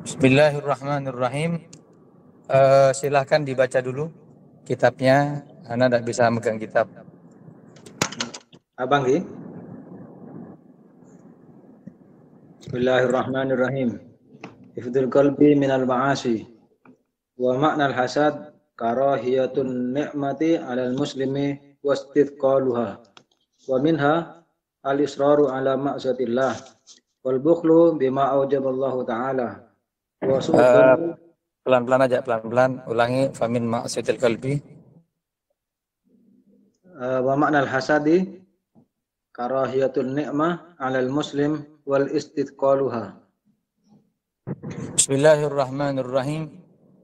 Bismillahirrahmanirrahim. Silahkan dibaca dulu kitabnya. Ana tidak bisa megang kitab. Abang Gi. Bismillahirrahmanirrahim. Hifdzul qalbi minal ma'asi wa ma'nal hasad karahiyatun ni'mati 'alal muslimi wastithqaluha wa minha al-israru 'ala ma'siyatillah wal bukhlu bima aujaballahu ta'ala wa su'dhan Pelan-pelan aja, pelan-pelan. Ulangi. Famin ma'siyatil qalbi. wa ma'nal hasadi karahiyatun ni'mah 'alal muslim wal istithqaluha. Bismillahirrahmanirrahim.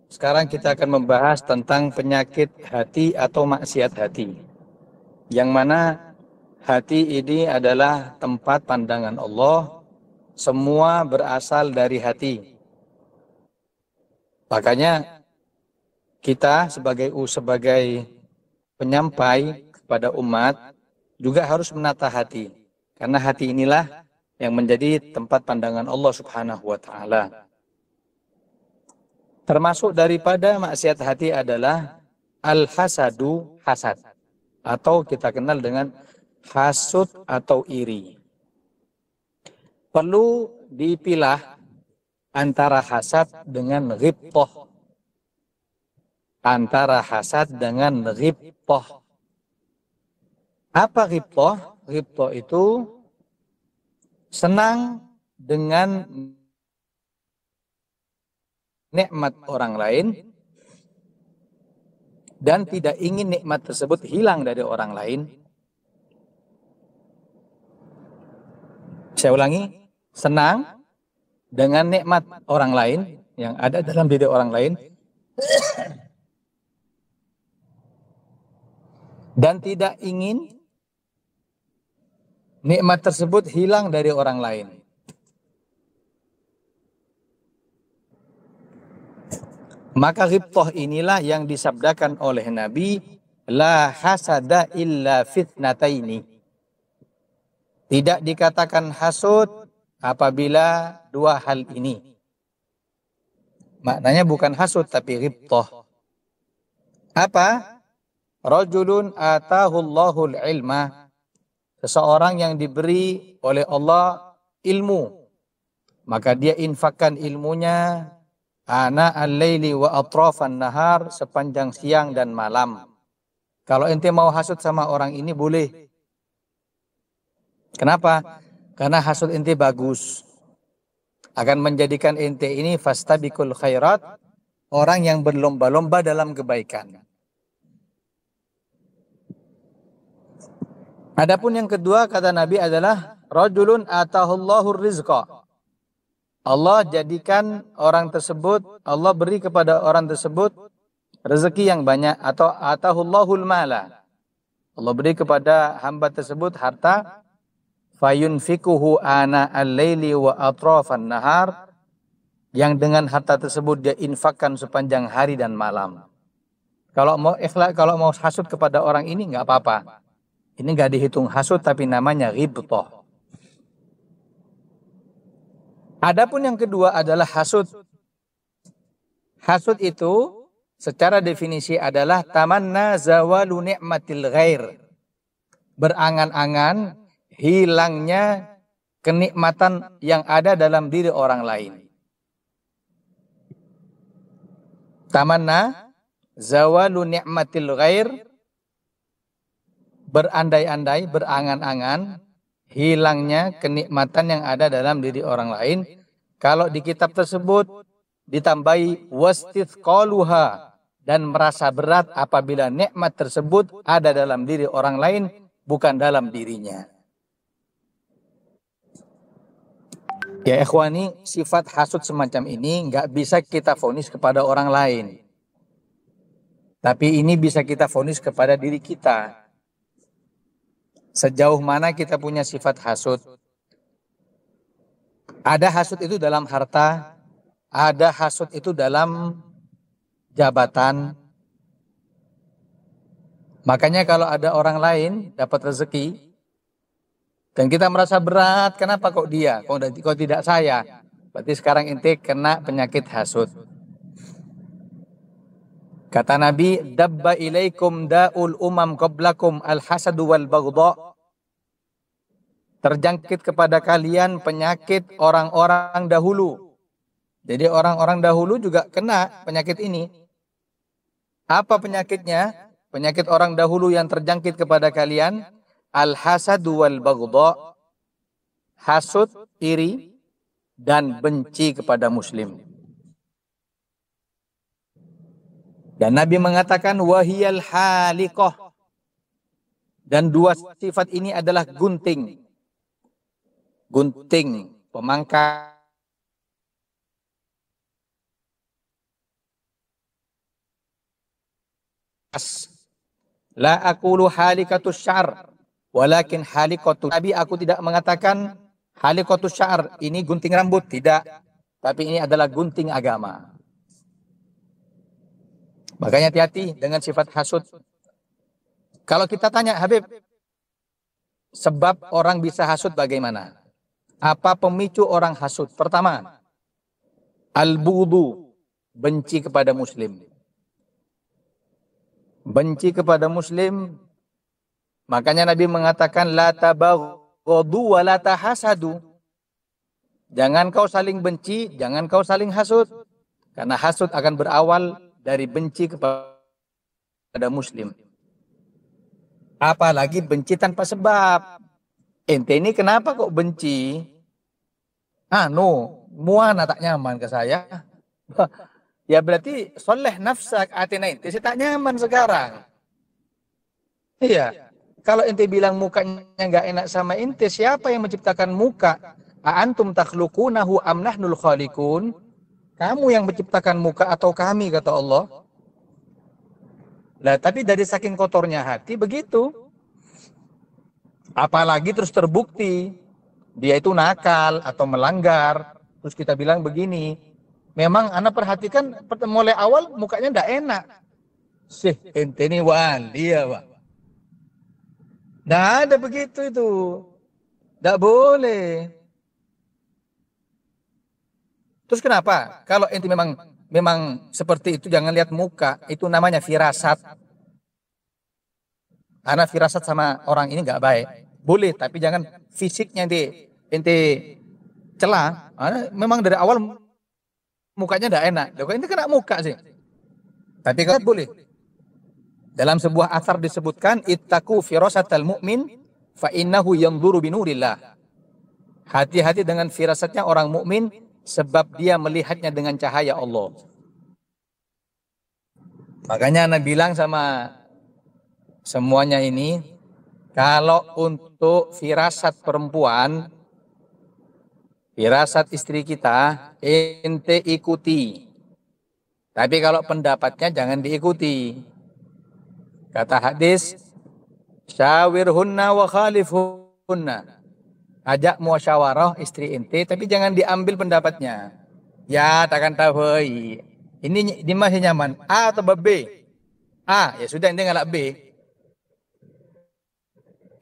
Sekarang kita akan membahas tentang penyakit hati atau maksiat hati. Yang mana hati ini adalah tempat pandangan Allah. Semua berasal dari hati. Makanya kita sebagai penyampai kepada umat juga harus menata hati. Karena hati inilah yang menjadi tempat pandangan Allah Subhanahu wa taala. Termasuk daripada maksiat hati adalah al-hasadu, hasad. Atau kita kenal dengan hasud atau iri. Perlu dipilah antara hasad dengan ghibthah. Antara hasad dengan ghibthah. Apa ghibthah? Ghibthah itu senang dengan nikmat orang lain dan tidak ingin nikmat tersebut hilang dari orang lain. Saya ulangi, senang dengan nikmat orang lain yang ada dalam diri orang lain dan tidak ingin nikmat tersebut hilang dari orang lain. Maka ghibthah inilah yang disabdakan oleh Nabi, la hasada illa fitnataini. Tidak dikatakan hasud apabila dua hal ini. Maknanya bukan hasud tapi ghibthah. Apa? Rajulun atahullahul ilma. Seseorang yang diberi oleh Allah ilmu. Maka dia infakkan ilmunya ana al-laili wa atrafan nahar, sepanjang siang dan malam. Kalau ente mau hasud sama orang ini boleh. Kenapa? Karena hasud ente bagus. Akan menjadikan ente ini fastabiqul khairat, orang yang berlomba-lomba dalam kebaikan. Adapun yang kedua kata Nabi adalah rajulun atahullahur rizqa. Allah jadikan orang tersebut, Allah beri kepada orang tersebut rezeki yang banyak, atau atahullahul mala. Allah beri kepada hamba tersebut harta, fayunfikuhu ana al-laili wa atrafan nahar, yang dengan harta tersebut dia infakkan sepanjang hari dan malam. Kalau mau hasud kepada orang ini nggak apa-apa. Ini nggak dihitung hasud tapi namanya ghibthah. Adapun yang kedua adalah hasud. Hasud itu secara definisi adalah tamanna zawalu ni'matil ghair. Berangan-angan hilangnya kenikmatan yang ada dalam diri orang lain. Tamanna zawalu ni'matil ghair, berandai-andai, berangan-angan hilangnya kenikmatan yang ada dalam diri orang lain. Kalau di kitab tersebut ditambahi wastithqaluha, dan merasa berat apabila nikmat tersebut ada dalam diri orang lain bukan dalam dirinya. Ya ikhwani, sifat hasud semacam ini nggak bisa kita vonis kepada orang lain. Tapi ini bisa kita vonis kepada diri kita. Sejauh mana kita punya sifat hasud. Ada hasud itu dalam harta, ada hasud itu dalam jabatan. Makanya kalau ada orang lain dapat rezeki dan kita merasa berat, kenapa kok dia, kok tidak saya? Berarti sekarang ente kena penyakit hasud. Kata Nabi, dabba ilaikum da'ul umam qablakum al-hasadu wal baghdha. Terjangkit kepada kalian penyakit orang-orang dahulu. Jadi orang-orang dahulu juga kena penyakit ini. Apa penyakitnya? Penyakit orang dahulu yang terjangkit kepada kalian, al-hasadu wal baghdha. Hasud, iri, dan benci kepada muslim. Dan Nabi mengatakan wahiyal haliqah. Dan dua sifat ini adalah gunting. Gunting, pemangkas. La aqulu halikatus syar, walakin halikatu. Nabi, aku tidak mengatakan halikatus syar, ini gunting rambut, tidak. Tapi ini adalah gunting agama. Makanya hati-hati dengan sifat hasud. Kalau kita tanya, Habib, sebab orang bisa hasud bagaimana? Apa pemicu orang hasud? Pertama, al-bughdu, benci kepada muslim. Benci kepada muslim, makanya Nabi mengatakan la tabaghadu wa la tahasadu. Jangan kau saling benci, jangan kau saling hasud. Karena hasud akan berawal dari benci kepada muslim. Apalagi benci tanpa sebab. Ente ini kenapa kok benci? Muana tak nyaman ke saya. Ya berarti soleh nafsak atina ente tak nyaman sekarang. Iya. Kalau ente bilang mukanya nggak enak sama ente, siapa yang menciptakan muka? Antum takhluqunahu am nahnul khaliqun? Kamu yang menciptakan muka atau kami, kata Allah. Lah tapi dari saking kotornya hati begitu. Apalagi terus terbukti dia itu nakal atau melanggar. Terus kita bilang begini, memang anak perhatikan mulai awal mukanya ndak enak. Ente ini wali ya, Pak. Nggak ada begitu itu. Nggak boleh. Terus kenapa? Kalau ente memang seperti itu, jangan lihat muka. Itu namanya firasat. Karena firasat sama orang ini nggak baik. Boleh, tapi jangan fisiknya ente celah. Memang dari awal mukanya nggak enak. Ente kena muka sih. Tapi kan boleh. Dalam sebuah athar disebutkan, ittaqu firasatal mu'min fa innahu yanzuru binurillah. Hati-hati dengan firasatnya orang mukmin, sebab dia melihatnya dengan cahaya Allah. Makanya Anda bilang sama semuanya ini, kalau untuk firasat perempuan, firasat istri kita, ente ikuti. Tapi kalau pendapatnya jangan diikuti. Kata hadis, syawirhunna wa khalifhunna. Ajak musyawarah istri ente, tapi jangan diambil pendapatnya. Ya, takkan tahu. Ini masih nyaman. A atau B? A, ya sudah ente ngalak B.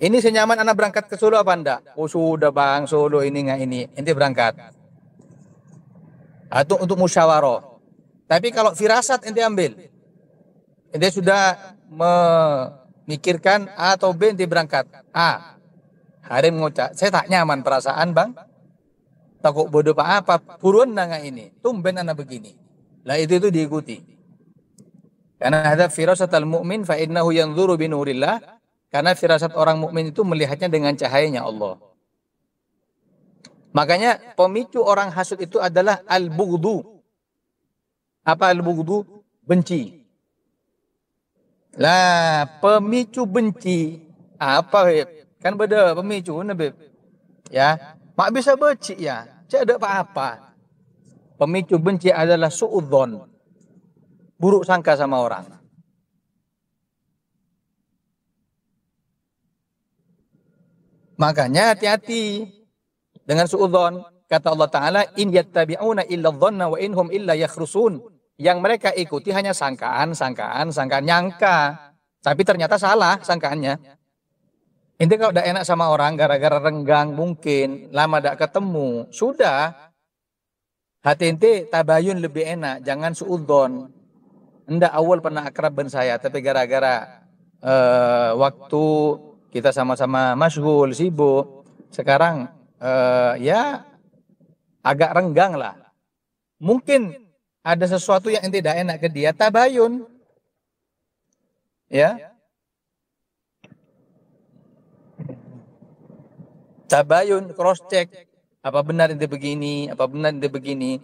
Ini senyaman anak berangkat ke Solo apa enggak? Oh sudah bang, Solo ini nggak ini. Ente berangkat. Atau untuk musyawarah. Tapi kalau firasat ente ambil. Ente sudah memikirkan A atau B, ente berangkat. A. Harim ngucap, saya tak nyaman perasaan bang. Takut bodoh apa, buruan nggak ini. Tumben anak begini. Lah itu diikuti. Karena ada firasatal mu'min fa innahu yanzuru binurillah. Karena firasat orang mukmin itu melihatnya dengan cahayanya Allah. Makanya pemicu orang hasud itu adalah al-bughdu. Apa al-bughdu? Benci. Lah pemicu benci apa? Kan beda pemicu Nabi. Ya, mak bisa benci ya. Cak ada apa-apa. Pemicu benci adalah suudzon. Buruk sangka sama orang. Makanya hati-hati dengan suudzon. Kata Allah Ta'ala, in yattabi'una illa dhanna wa inhum illa yakhrusun. Yang mereka ikuti hanya sangkaan, nyangka. Tapi ternyata salah sangkaannya. Inti kalau udah enak sama orang gara-gara renggang mungkin lama tidak ketemu, sudah Hati ente tabayun lebih enak, jangan suudzon. Enggak, awal pernah akrab dengan saya, tapi gara-gara waktu kita sama-sama masyghul, sibuk, sekarang ya agak renggang lah. Mungkin ada sesuatu yang tidak enak ke dia, tabayun. Ya, tabayun, cross check. Apa benar ente begini? Apa benar ente begini?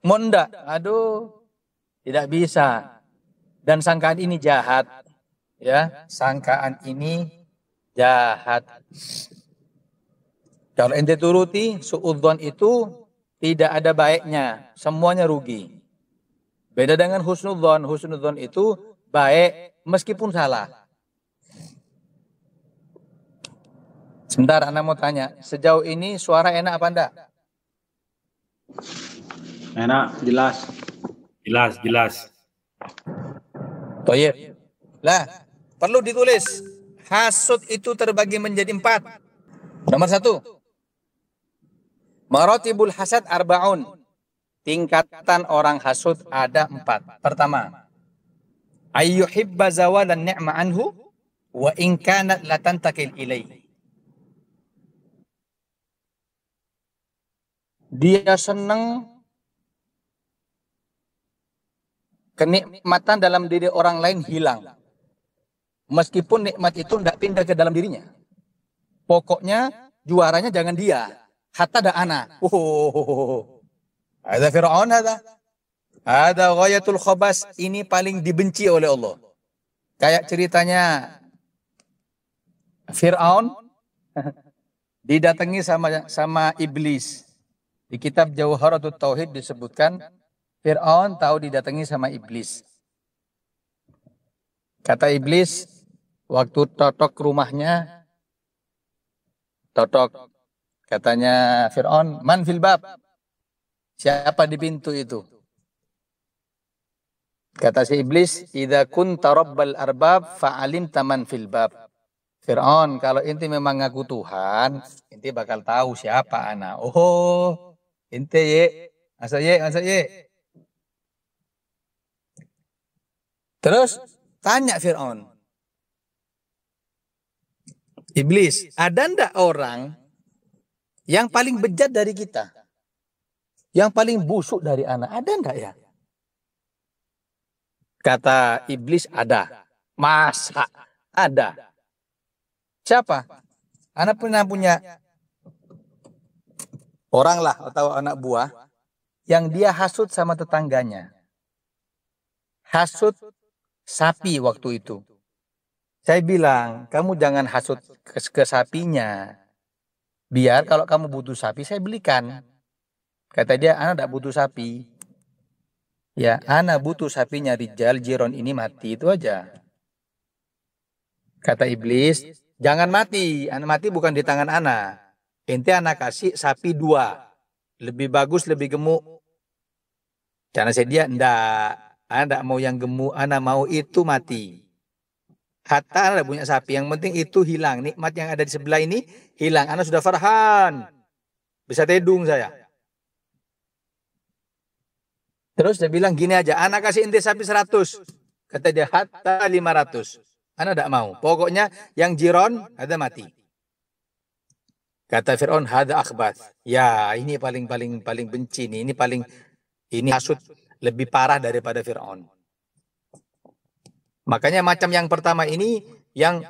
Mau enggak? Aduh, tidak bisa. Dan sangkaan ini jahat. Ya, sangkaan ini jahat. Kalau ente turuti, suudzon itu tidak ada baiknya. Semuanya rugi. Beda dengan husnudzon. Husnudzon itu baik meskipun salah. Sebentar, Anda mau tanya. Sejauh ini suara enak apa enggak? Enak, jelas. Jelas. Toyib. Lah, perlu ditulis. Hasud itu terbagi menjadi 4. Nomor 1. Maratibul hasad arbaun. Tingkatan orang hasud ada 4. Pertama, ayyuhibba zawalan ni'ma anhu wa in kanat latantakil ilaih. Dia senang kenikmatan dalam diri orang lain hilang. Meskipun nikmat itu tidak pindah ke dalam dirinya. Pokoknya juaranya jangan dia. Hatta ada ana. Ada Fir'aun ada. Ada ghayatul khabas. Ini paling dibenci oleh Allah. Kayak ceritanya Fir'aun didatangi sama iblis. Di kitab Jawharatut Tauhid disebutkan Fir'aun tahu didatangi sama iblis. Kata iblis, waktu totok rumahnya, totok. Katanya Fir'aun, man fil bab? Siapa di pintu itu? Kata si iblis, idza kunta rabbal arbab fa'alim taman fil bab. Fir'aun, kalau inti memang ngaku Tuhan, inti bakal tahu siapa ana. Oh, inti masa ye. Terus tanya Fir'aun, iblis, ada ndak orang yang paling bejat dari kita? Yang paling busuk dari anak, ada ndak ya? Kata iblis, ada. Masa? Ada. Siapa? Anak pernah punya orang lah atau anak buah yang dia hasut sama tetangganya. Hasut sapi waktu itu. Saya bilang, kamu jangan hasut ke sapinya. Biar kalau kamu butuh sapi, saya belikan. Kata dia, anak tidak butuh sapi. Ya, anak butuh sapinya Rijal, Jiron ini mati, itu aja. Kata iblis, jangan mati. Anak mati bukan di tangan anak. Ente anak kasih sapi 2. Lebih bagus, lebih gemuk. Karena saya dia, enggak. Anak enggak mau yang gemuk, anak mau itu mati. Hatta anak punya sapi, yang penting itu hilang. Nikmat yang ada di sebelah ini hilang. Anak sudah farhan. Bisa tedung saya. Terus dia bilang gini aja, anak kasih ente sapi 100. Kata dia, hatta 500. Anak tidak mau. Pokoknya yang Jiron ada mati. Kata Fir'aun, hada akhbath. Ya, ini paling benci nih. Ini hasut lebih parah daripada Fir'aun. Makanya macam yang pertama ini yang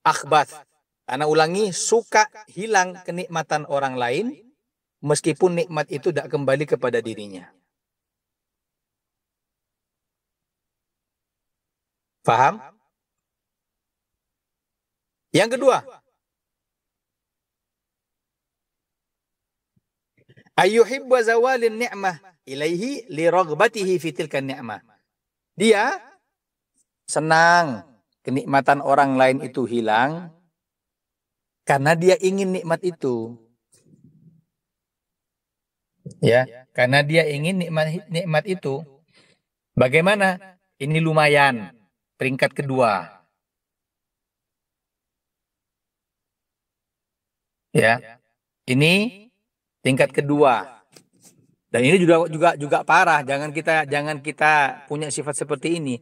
akhbath. Anak ulangi, suka hilang kenikmatan orang lain meskipun nikmat itu tidak kembali kepada dirinya. Paham? Yang kedua, ayyuhibbu zawalin ni'mah ilaihi li raghbatihi fi tilka ni'mah. Dia senang kenikmatan orang lain itu hilang karena dia ingin nikmat itu. Ya, karena dia ingin nikmat itu. Bagaimana? Ini lumayan. Peringkat kedua. Ya. Ini tingkat kedua. Dan ini juga parah. Jangan kita punya sifat seperti ini.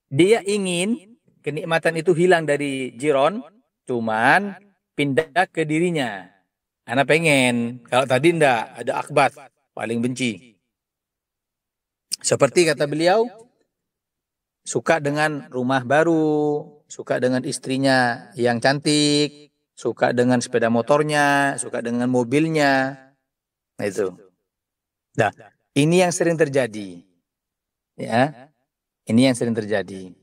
Dia ingin kenikmatan itu hilang dari jiron, cuman pindah ke dirinya. Anak pengen. Kalau tadi ndak, ada akbat, paling benci. Seperti kata beliau, suka dengan rumah baru, suka dengan istrinya yang cantik, suka dengan sepeda motornya, suka dengan mobilnya. Nah itu. Nah, ini yang sering terjadi. Ya, ini yang sering terjadi.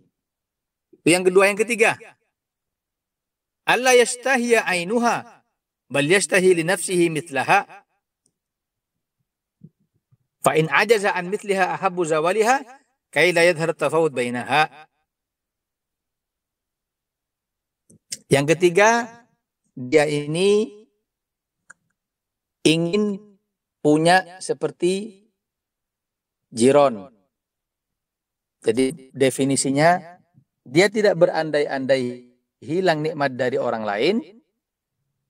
Yang kedua, yang ketiga. Alla yastahiya ainuha, bal yastahi li nafsihi mithlaha. Fa in ajaza an mithliha ahabbu zawaliha, kai la yadhhar tafawud bainaha. Yang ketiga, dia ini ingin punya seperti jiron. Jadi definisinya, dia tidak berandai-andai hilang nikmat dari orang lain,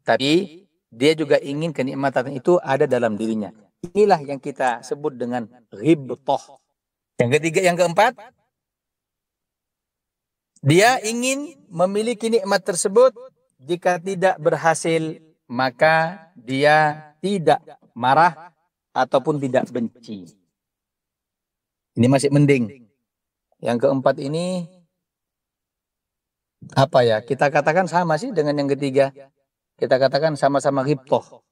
tapi dia juga ingin kenikmatan itu ada dalam dirinya. Inilah yang kita sebut dengan ghibtoh. Yang ketiga, yang keempat, dia ingin memiliki nikmat tersebut. Jika tidak berhasil, maka dia tidak marah ataupun tidak benci. Ini masih mending. Yang keempat ini apa ya? Kita katakan sama sih dengan yang ketiga. Kita katakan sama-sama ghibtoh.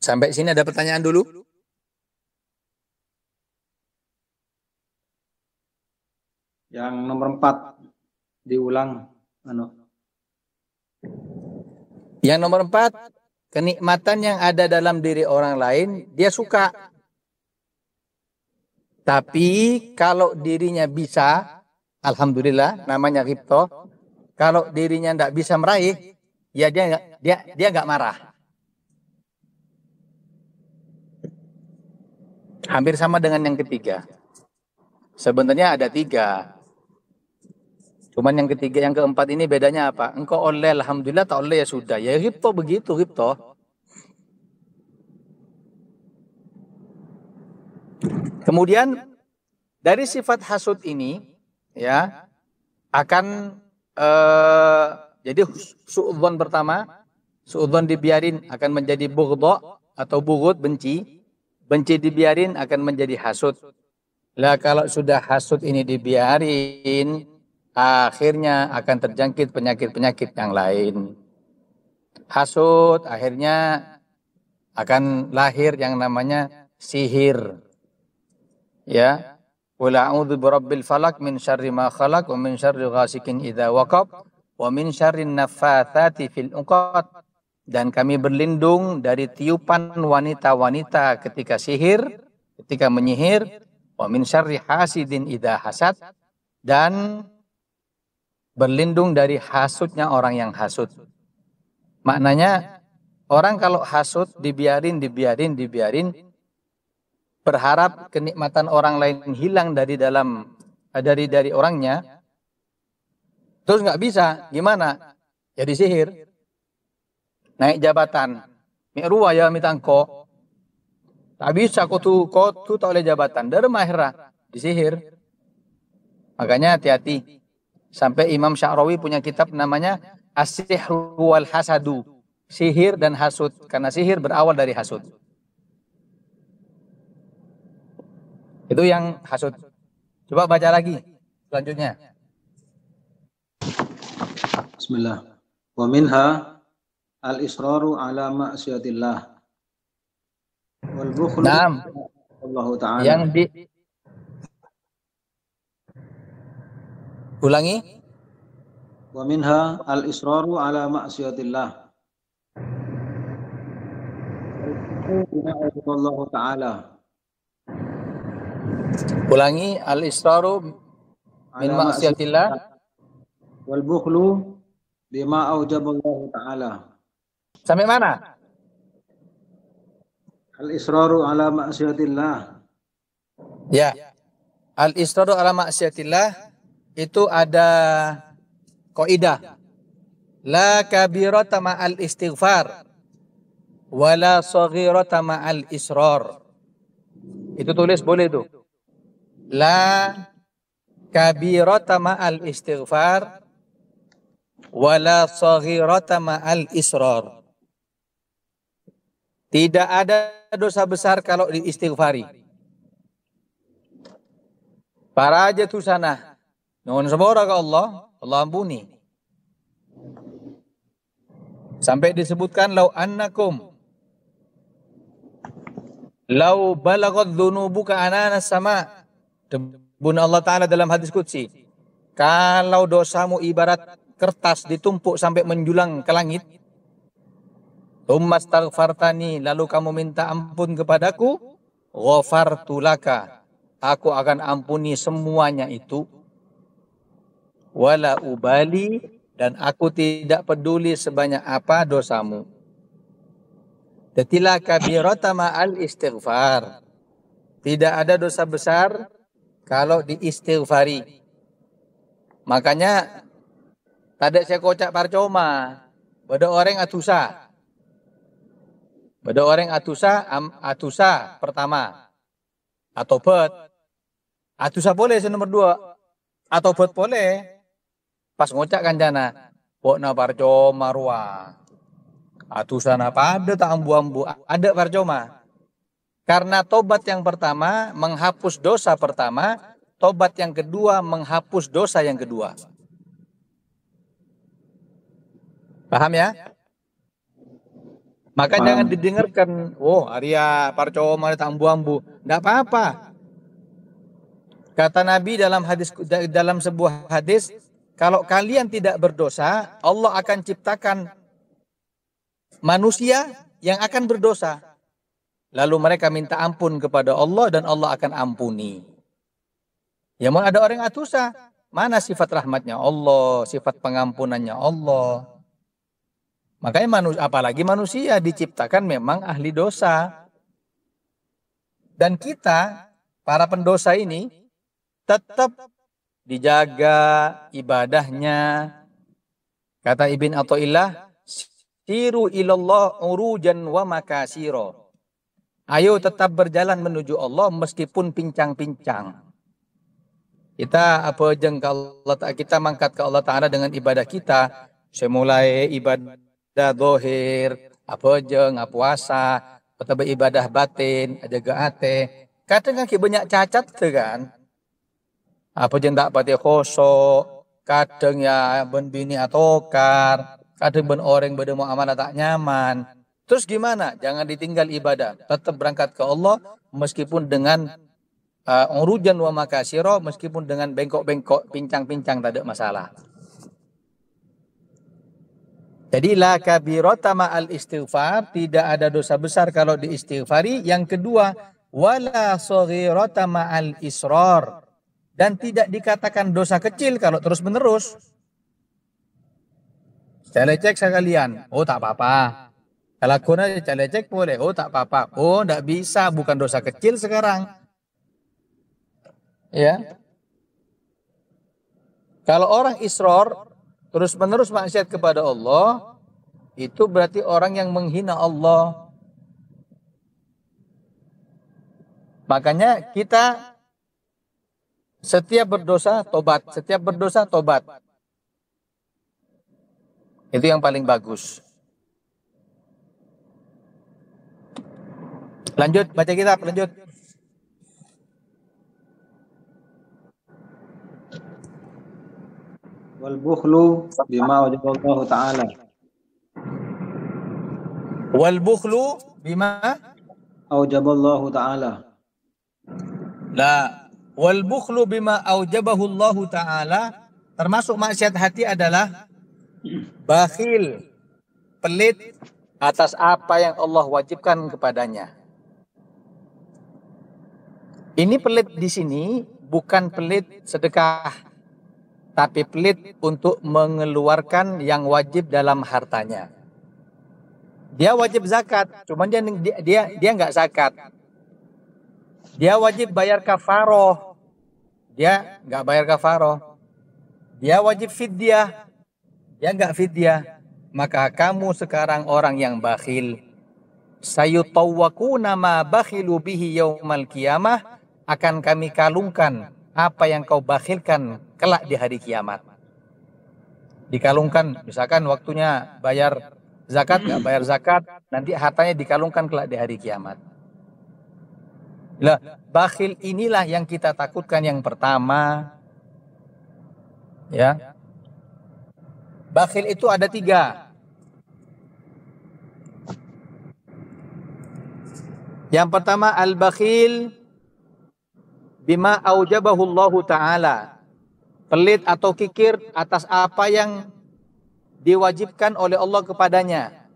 Sampai sini ada pertanyaan dulu? Yang nomor 4 diulang. Yang nomor 4, kenikmatan yang ada dalam diri orang lain, dia suka. Tapi kalau dirinya bisa, alhamdulillah, namanya ghibtoh. Kalau dirinya tidak bisa meraih, ya dia nggak marah. Hampir sama dengan yang ketiga. Sebenarnya ada 3. Cuman yang ketiga, yang keempat ini bedanya apa? Engkau oleh, alhamdulillah, tak oleh ya sudah. Ya ghibtoh begitu, ghibtoh. Kemudian dari sifat hasud ini, ya, akan jadi suudzon pertama, suudzon dibiarin akan menjadi bughdha atau bughud, benci. Benci dibiarin akan menjadi hasud. Lah kalau sudah hasud ini dibiarin, akhirnya akan terjangkit penyakit-penyakit yang lain. Hasud akhirnya akan lahir yang namanya sihir. Ya. Qul a'udzu birabbil falaq min syarri ma khalaq wa min syarri ghasikin idza waqab wa min syarrin naffatsati fil 'uqad. Dan kami berlindung dari tiupan wanita-wanita ketika sihir, ketika menyihir, wa min syarri hasidin idza hasad, dan berlindung dari hasudnya orang yang hasud. Maknanya orang kalau hasud dibiarin, berharap kenikmatan orang lain hilang dari orangnya, terus nggak bisa, gimana? Jadi sihir, naik jabatan, mi'ruwa ya mitangko, tak bisa kau tu tak oleh jabatan, dari mahirah, disihir. Makanya hati-hati. Sampai Imam Sya'rawi punya kitab namanya As-Sihru wal Hasadu, sihir dan hasud, karena sihir berawal dari hasud. Itu yang hasud. Coba baca lagi selanjutnya. Bismillah. Wa minha al-israru ala ma'siyatillah wal bukhlu Allah Ta'ala. Yang ulangi. Wa minha al-israru ala ma'siyatillah Allah Ta'ala. Ulangi, al-israru min ma'siyatillah wal bukhlu bima aujaballahu ta'ala. Sampai mana? Al-israru ala ma'siyatillah. Ya. Al-israru ala ma'siyatillah itu ada kaidah. La kabirata ma'al istighfar wala saghirata ma'al israr. Itu tulis boleh tuh. La kabirata ma'al istighfar wala saghirata ma'al israr. Tidak ada dosa besar kalau diistighfari. Para aja tuh sana. Nuhun sabora ke Allah, Allah ampuni. Sampai disebutkan lau annakum lau balagat dhunubuka ananas sama. Debun Allah Ta'ala dalam hadis qudsi. Kalau dosamu ibarat kertas ditumpuk sampai menjulang ke langit. Tsummastaghfartani, lalu kamu minta ampun kepadaku, ghafartu laka, aku akan ampuni semuanya itu. Wala ubali, dan aku tidak peduli sebanyak apa dosamu. Tila kabirata ma'al istighfar. Tidak ada dosa besar kalau diistighfari. Makanya tadi saya kocak parcoma, pada orang atusa. Pada orang atusa pertama. Atau bet. Atusa boleh nomor 2. Atau bet boleh. Pas ngocak kan jana. Wok na parcoma ruah. Atusa na pada tak ambu-ambu. Ada parcoma. Karena tobat yang pertama menghapus dosa pertama. Tobat yang kedua menghapus dosa yang kedua. Paham ya? Maka jangan didengarkan, oh Arya parcoma ambu-ambu. Enggak apa-apa. Kata Nabi dalam sebuah hadis, kalau kalian tidak berdosa, Allah akan ciptakan manusia yang akan berdosa. Lalu mereka minta ampun kepada Allah dan Allah akan ampuni. Ya mau ada orang atusa, mana sifat rahmatnya Allah, sifat pengampunannya Allah. Makanya apalagi manusia diciptakan memang ahli dosa. Dan kita, para pendosa ini, tetap dijaga ibadahnya. Kata Ibn Athaillah, siru ilallah urujan wa makasiro. Ayo tetap berjalan menuju Allah meskipun pincang-pincang. Kita kita mangkat ke Allah Ta'ala dengan ibadah kita. Semulai ibadah dohir, apa jeng, puasa, atau ibadah batin, jaga ate. Kadang kan banyak cacat tu kan. Apa jeng tak pati khosok, kadang ya ben bini atokar, kadang ben orang berdemo amanah tak nyaman. Terus gimana? Jangan ditinggal ibadah. Tetap berangkat ke Allah meskipun dengan urujan wa makasiro, meskipun dengan bengkok-bengkok, pincang-pincang tak ada masalah. Jadi la kabirata ma'al istighfar, tidak ada dosa besar kalau diistighfari. Yang kedua, wala saghirata ma'al israr, dan tidak dikatakan dosa kecil kalau terus menerus. Calecek sekalian, oh tak apa-apa. Kalau kuna calecek boleh, oh tak apa-apa. Oh tidak bisa, bukan dosa kecil sekarang. Ya. Kalau orang israr terus menerus maksiat kepada Allah, itu berarti orang yang menghina Allah. Makanya kita setiap berdosa tobat, setiap berdosa tobat. Itu yang paling bagus. Lanjut, baca kitab, lanjut. Wal bukhlu bima wajaballahu ta'ala. Wal bukhlu bima Aujaballahu ta'ala. la. Wal bukhlu bima aujabahu Allah Ta'ala, termasuk maksiat hati adalah bakhil, pelit atas apa yang Allah wajibkan kepadanya. Ini pelit di sini bukan pelit sedekah, tapi pelit untuk mengeluarkan yang wajib dalam hartanya. Dia wajib zakat, cuman dia nggak zakat. Dia wajib bayar kafaroh, dia nggak bayar kafaroh. Dia wajib fidyah, dia nggak fidyah. maka kamu sekarang orang yang bakhil. Sayutawwaquna ma bakhilu bihi yaumal qiyamah, akan kami kalungkan apa yang kau bakhilkan kelak di hari kiamat. Dikalungkan, misalkan waktunya bayar zakat, nggak bayar zakat, nanti hartanya dikalungkan kelak di hari kiamat. Lah, bakhil inilah yang kita takutkan yang pertama. Ya, bakhil itu ada 3. Yang pertama al-bakhil bima aujabahu Allah Ta'ala. Pelit atau kikir atas apa yang diwajibkan oleh Allah kepadanya.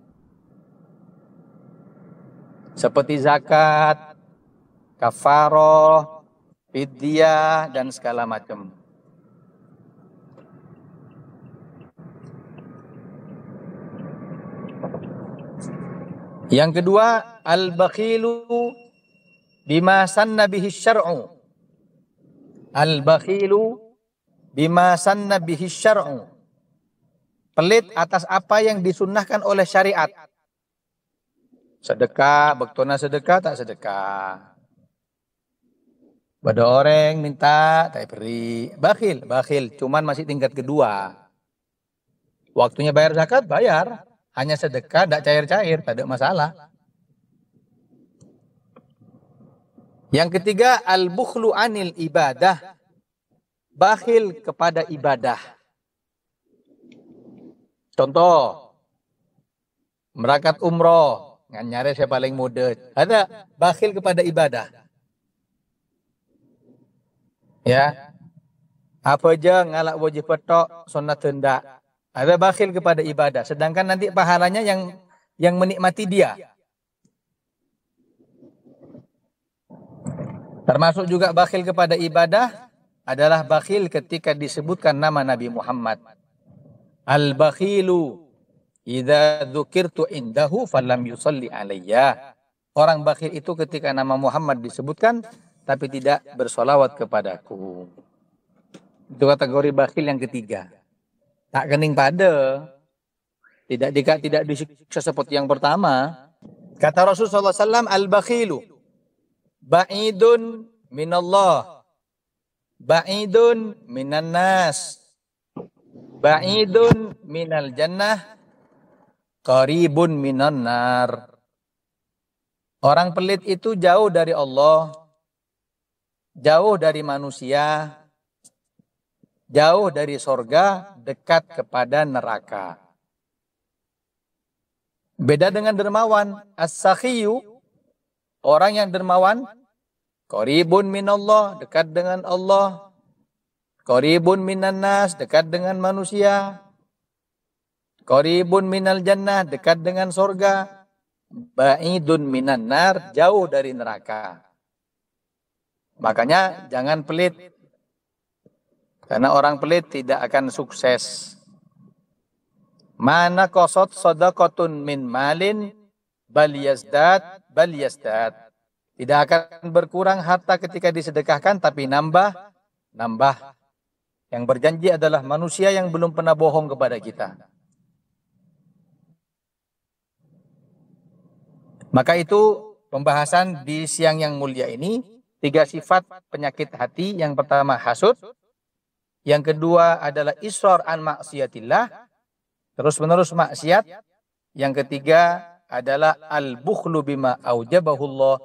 Seperti zakat, kafaroh, fidyah, dan segala macam. Yang kedua, al-bakhilu bima sanna bihi syar'u. Al-bakhilu bima sanna bihi syar'u. Pelit atas apa yang disunnahkan oleh syariat. Sedekah, bektona sedekah, tak sedekah. Pada orang minta, tak beri. Bakhil, bakhil. Cuman masih tingkat kedua. Waktunya bayar zakat, bayar. Hanya sedekah, tak cair-cair, tak ada masalah. Yang ketiga, al-bukhlu anil ibadah. Bakhil kepada ibadah. Contoh, merakat umroh, nyari saya paling muda. Ada bakhil kepada ibadah. Ya, apa aja ngalak wajib petok, sunat hendak. Ada bakhil kepada ibadah, sedangkan nanti pahalanya yang menikmati dia. Termasuk juga bakhil kepada ibadah adalah bakhil ketika disebutkan nama Nabi Muhammad. Al-bakhilu idza dzukirtu indahu falam yusalli alayya. Orang bakhil itu ketika nama Muhammad disebutkan tapi tidak bersolawat kepadaku. Itu kategori bakhil yang ketiga. Tak kening pada, tidak disiksa seperti yang pertama. Kata Rasulullah SAW, al-bakhilu ba'idun minallah, ba'idun minan nas, ba'idun minal jannah, qaribun minan nar. Orang pelit itu jauh dari Allah, jauh dari manusia, jauh dari sorga, dekat kepada neraka. Beda dengan dermawan. As-sakhiyu, orang yang dermawan, qaribun minallah, dekat dengan Allah. Qaribun minan nas, dekat dengan manusia. Qaribun minal jannah, dekat dengan sorga. Ba'idun minan nar, jauh dari neraka. Makanya jangan pelit. Karena orang pelit tidak akan sukses. Mana qasad sadaqatun min malin bal yazdad. Tidak akan berkurang harta ketika disedekahkan, tapi nambah. Yang berjanji adalah manusia yang belum pernah bohong kepada kita. Maka itu pembahasan di siang yang mulia ini, 3 sifat penyakit hati. Yang pertama hasud. Yang kedua adalah israr an maksiatillah, terus-menerus maksiat. Yang ketiga adalah al-bukhlu bima aujabahullah,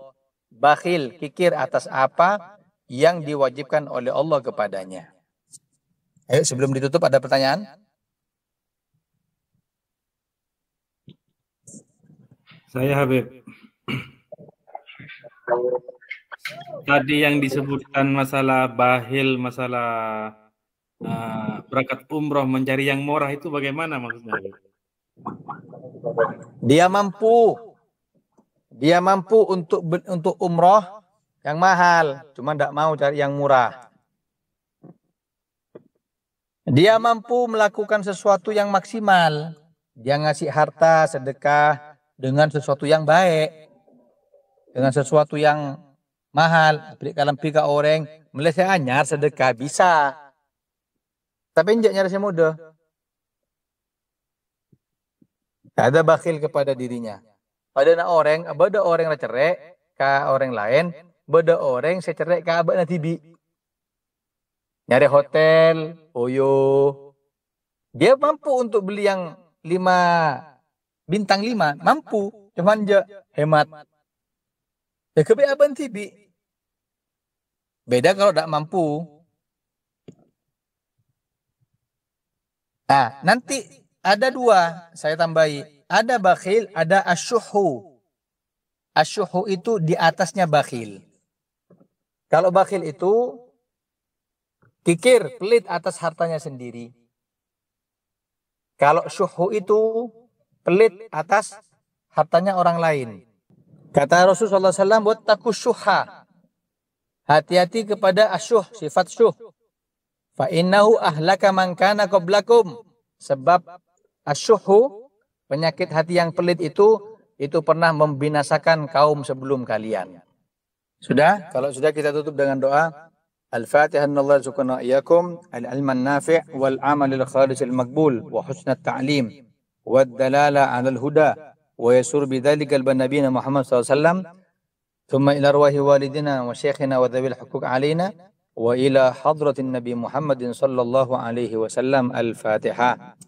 bakhil, kikir atas apa yang diwajibkan oleh Allah kepadanya. Ayo, sebelum ditutup ada pertanyaan? Saya Habib. Tadi yang disebutkan masalah bakhil, masalah berangkat umroh mencari yang murah itu bagaimana maksudnya? Dia mampu untuk umroh yang mahal, cuma tidak mau cari yang murah. Dia mampu melakukan sesuatu yang maksimal. Dia ngasih harta sedekah dengan sesuatu yang baik, dengan sesuatu yang mahal. Kalau pika orang Malaysia anyar sedekah bisa. Tapi enggak nyari mudah. Ada bakhil kepada dirinya. Ada orang yang cerai ke orang lain, beda orang saya cerai ke abad nanti bi. Nyari hotel, oyo. Dia mampu untuk beli yang 5 bintang 5, mampu. Cuman dia hemat. Ya kebe abang tibi. Beda kalau tidak mampu. Nah, nanti ada 2, saya tambahi. Ada bakhil, ada asyuhu. Asyuhu itu di atasnya bakhil. Kalau bakhil itu kikir, pelit atas hartanya sendiri. Kalau syuhu itu pelit atas hartanya orang lain. Kata Rasulullah SAW, wattaqu syuha. Hati-hati kepada asyuh, sifat syuh. Fa innahu ahlaka man kana qablakum. Sebab asyuhu, penyakit hati yang pelit itu pernah membinasakan kaum sebelum kalian. Sudah? Kalau sudah kita tutup dengan doa. Al-Fatihah, Allah yarzuqna iyyakum al-ilman nafi' wal amal al-khalis al-maqbul wa husnat ta'lim wa ad-dalala 'ala al-huda wa yasur bidzalika al-nabiyina Muhammad sallallahu alaihi wasallam thumma ila arwahi walidina wa syekhina wa dhabil huquq alaina wa ila hadratin nabi Muhammadin sallallahu alaihi wasallam. Al-Fatihah.